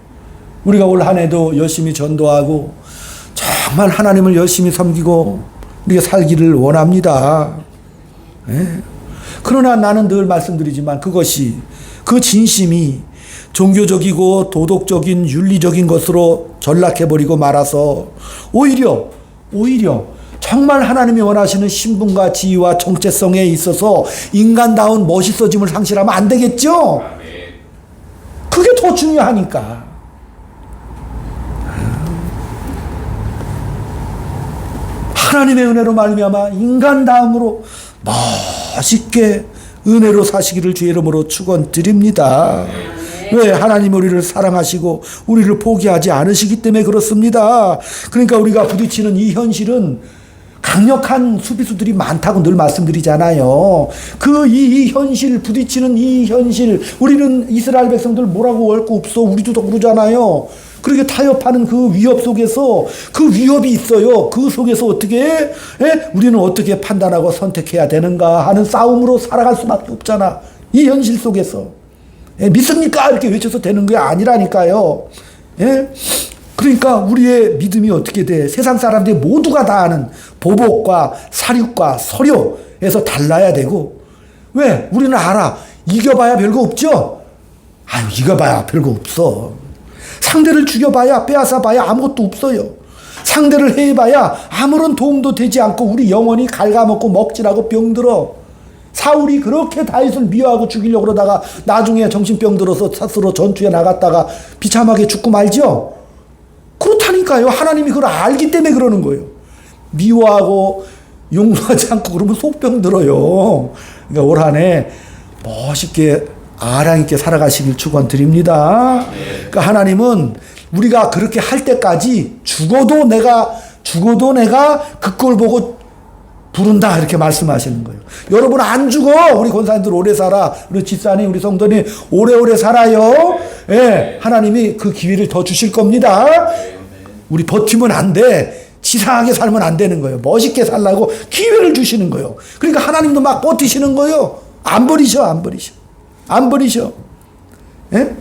우리가 올 한 해도 열심히 전도하고 정말 하나님을 열심히 섬기고 우리가 살기를 원합니다. 그러나 나는 늘 말씀드리지만 그것이, 그 진심이 종교적이고 도덕적인 윤리적인 것으로 전락해버리고 말아서 오히려 정말 하나님이 원하시는 신분과 지위와 정체성에 있어서 인간다운 멋있어짐을 상실하면 안 되겠죠? 그게 더 중요하니까. 하나님의 은혜로 말미암아 인간다움으로 멋있게 은혜로 사시기를 주의 이름으로 축원드립니다. 왜? 하나님 우리를 사랑하시고 우리를 포기하지 않으시기 때문에 그렇습니다. 그러니까 우리가 부딪히는 이 현실은 강력한 수비수들이 많다고 늘 말씀드리잖아요. 이 현실, 부딪히는 이 현실, 우리는 이스라엘 백성들 뭐라고 할 거 없어. 우리도 그러잖아요. 그렇게 타협하는 그 위협 속에서, 그 위협이 있어요. 그 속에서 어떻게 해? 우리는 어떻게 판단하고 선택해야 되는가 하는 싸움으로 살아갈 수밖에 없잖아. 이 현실 속에서. 예, 믿습니까? 이렇게 외쳐서 되는 게 아니라니까요. 예? 그러니까 우리의 믿음이 어떻게 돼? 세상 사람들이 모두가 다 아는 보복과 사륙과 서료에서 달라야 되고, 왜? 우리는 알아. 이겨봐야 별거 없죠? 아유, 이겨봐야 별거 없어. 상대를 죽여봐야, 빼앗아봐야 아무것도 없어요. 상대를 해봐야 아무런 도움도 되지 않고 우리 영혼이 갉아먹고 먹질하고 병들어. 사울이 그렇게 다윗을 미워하고 죽이려고 그러다가 나중에 정신병 들어서 스스로 전투에 나갔다가 비참하게 죽고 말죠? 그렇다니까요. 하나님이 그걸 알기 때문에 그러는 거예요. 미워하고 용서하지 않고 그러면 속병 들어요. 그러니까 올 한 해 멋있게 아랑 있게 살아가시길 축원드립니다. 그러니까 하나님은 우리가 그렇게 할 때까지 죽어도 내가 그 꼴 보고 부른다 이렇게 말씀하시는 거예요. 여러분 안 죽어. 우리 권사님들 오래 살아. 우리 집사님 우리 성도님 오래오래 살아요. 예, 하나님이 그 기회를 더 주실 겁니다. 우리 버티면 안 돼. 치사하게 살면 안 되는 거예요. 멋있게 살라고 기회를 주시는 거예요. 그러니까 하나님도 막 버티시는 거예요. 안 버리셔. 예?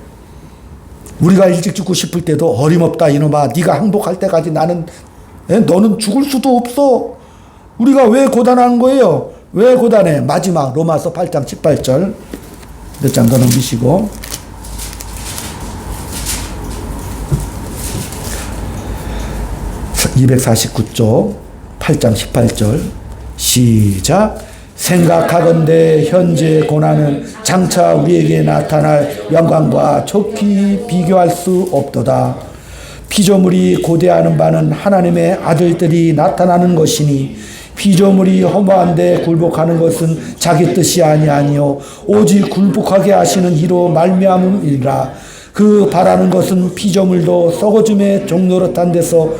우리가 일찍 죽고 싶을 때도 어림없다 이놈아. 네가 항복할 때까지 나는 너는 죽을 수도 없어. 우리가 왜 고단한 거예요? 왜 고단해? 마지막 로마서 8장 18절 몇 장 더 넘기시고 249쪽 8장 18절 시작. 생각하건대 현재 고난은 장차 우리에게 나타날 영광과 촉히 비교할 수 없도다. 피조물이 고대하는 바는 하나님의 아들들이 나타나는 것이니 피조물이 허무한데 굴복하는 것은 자기 뜻이 아니요 오직 굴복하게 하시는 이로 말미암음이라. 그 바라는 것은 피조물도 썩어짐의 종노릇한 데서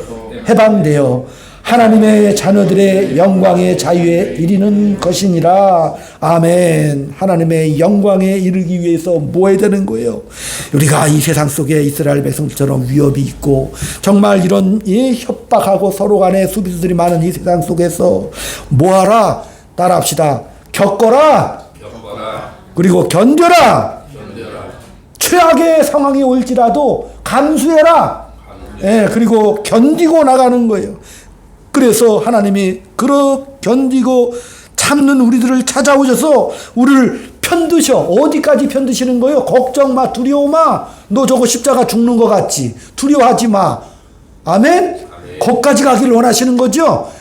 해방되어 하나님의 자녀들의 영광의 자유에 이르는 것이니라. 아멘. 하나님의 영광에 이르기 위해서 뭐 해야 되는 거예요? 우리가 이 세상 속에 이스라엘 백성들처럼 위협이 있고 정말 이런 협박하고 서로 간에 수비수들이 많은 이 세상 속에서 뭐하라? 따라합시다. 겪어라. 그리고 견뎌라. 최악의 상황이 올지라도 감수해라. 예, 그리고 견디고 나가는 거예요. 그래서 하나님이 견디고 참는 우리들을 찾아오셔서 우리를 편드셔. 어디까지 편드시는 거예요? 걱정 마, 두려워 마. 너 저거 십자가 죽는 것 같지? 두려워하지 마. 아멘? 거기까지 가기를 원하시는 거죠?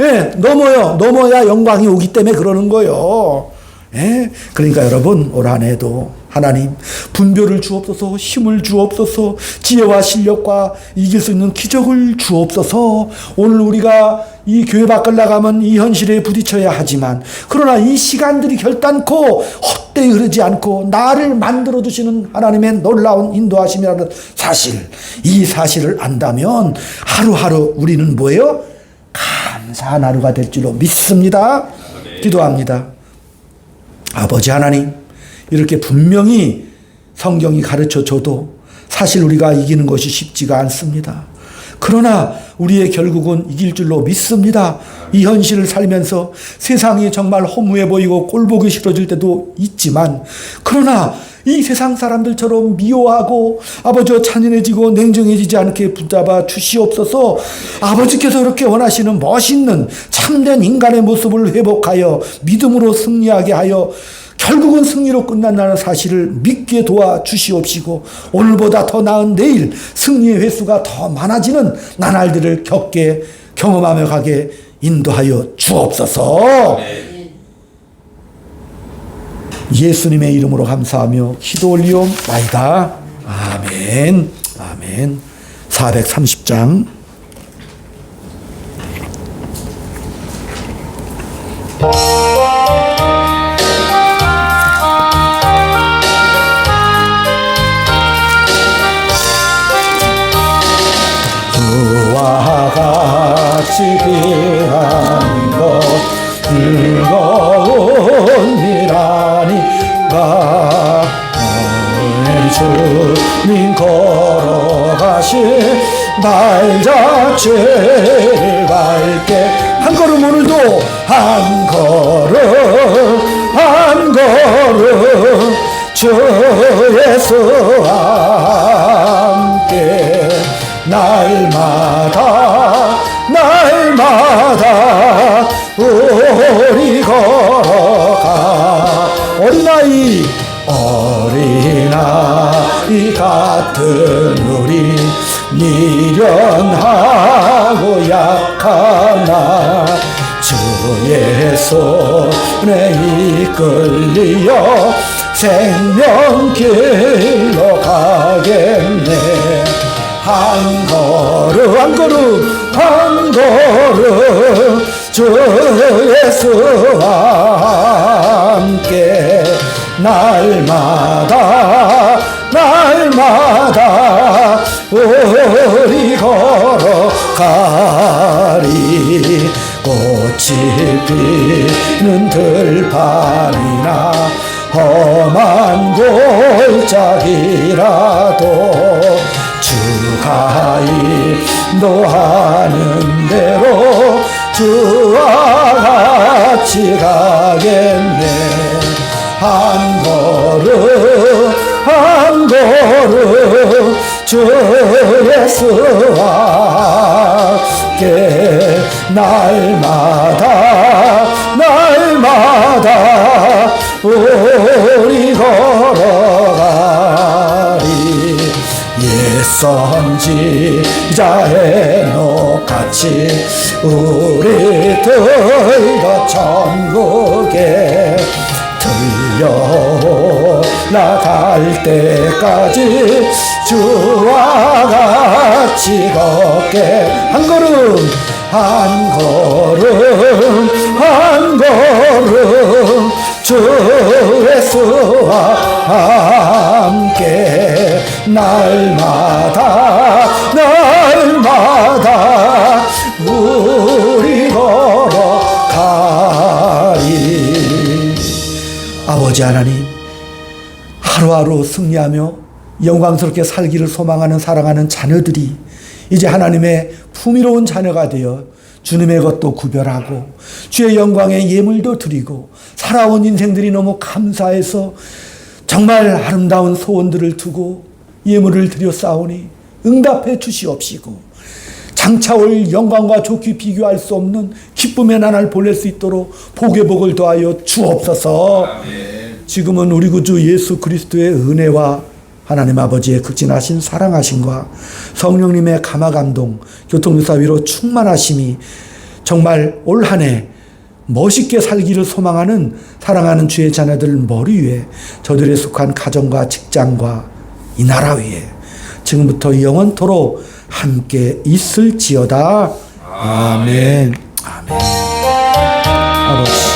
예, 넘어야 영광이 오기 때문에 그러는 거예요. 예, 그러니까 여러분 올 한 해도 하나님 분별을 주옵소서, 힘을 주옵소서, 지혜와 실력과 이길 수 있는 기적을 주옵소서. 오늘 우리가 이 교회 밖을 나가면 이 현실에 부딪혀야 하지만 그러나 이 시간들이 결단코 헛되이 흐르지 않고 나를 만들어 주시는 하나님의 놀라운 인도하심이라는 사실, 이 사실을 안다면 하루하루 우리는 뭐예요? 감사한 하루가 될 줄로 믿습니다. 기도합니다. 아버지 하나님, 이렇게 분명히 성경이 가르쳐줘도 사실 우리가 이기는 것이 쉽지가 않습니다. 그러나 우리의 결국은 이길 줄로 믿습니다. 이 현실을 살면서 세상이 정말 허무해 보이고 꼴보기 싫어질 때도 있지만 그러나 이 세상 사람들처럼 미워하고 아버지와 잔인해지고 냉정해지지 않게 붙잡아 주시옵소서. 아버지께서 그렇게 원하시는 멋있는 참된 인간의 모습을 회복하여 믿음으로 승리하게 하여 결국은 승리로 끝난다는 사실을 믿게 도와주시옵시고 오늘보다 더 나은 내일 승리의 횟수가 더 많아지는 나날들을 경험하며 가게 인도하여 주옵소서. 예수님의 이름으로 감사하며 기도 올리옵나이다. 아멘. 아멘. 430장 그와 같이 귀한 것 즐거운 일아니가 주님 걸어가신 날 자체를 밝게 한 걸음 오늘도 한 걸음 주의 함께 날마다 우리 걸어가 어린아이 같은 우리 미련하고 약한 나 주의 손에 이끌려 생명길로 가겠네. 한 걸음 주 예수와 함께 날마다 우리 걸어가리. 꽃이 피는 들판이나 험한 골짜기라도 주가 인도하는 대로 주와 같이 가겠네. 한 걸음 주 예수와 함께 날마다 우리 걸어가리. 옛 선지자 에녹같이 우리 들어 천국에 들려나갈 때까지 주와 같이 걷게. 한 걸음 주 예수와 함께 날마다 우리 걸어가리. 아버지 하나님, 하루하루 승리하며 영광스럽게 살기를 소망하는 사랑하는 자녀들이 이제 하나님의 풍요로운 자녀가 되어 주님의 것도 구별하고 주의 영광에 예물도 드리고 살아온 인생들이 너무 감사해서 정말 아름다운 소원들을 두고 예물을 드렸사오니 응답해 주시옵시고 장차 올 영광과 좋게 비교할 수 없는 기쁨의 나날 보낼 수 있도록 복의 복을 더하여 주옵소서. 지금은 우리 구주 예수 그리스도의 은혜와 하나님 아버지의 극진하신 사랑하심과 성령님의 감화감동, 교통유사위로 충만하심이 정말 올 한 해 멋있게 살기를 소망하는 사랑하는 주의 자녀들 머리 위에, 저들에 속한 가정과 직장과 이 나라 위에 지금부터 영원토록 함께 있을지어다. 아멘. 아멘. 아버지.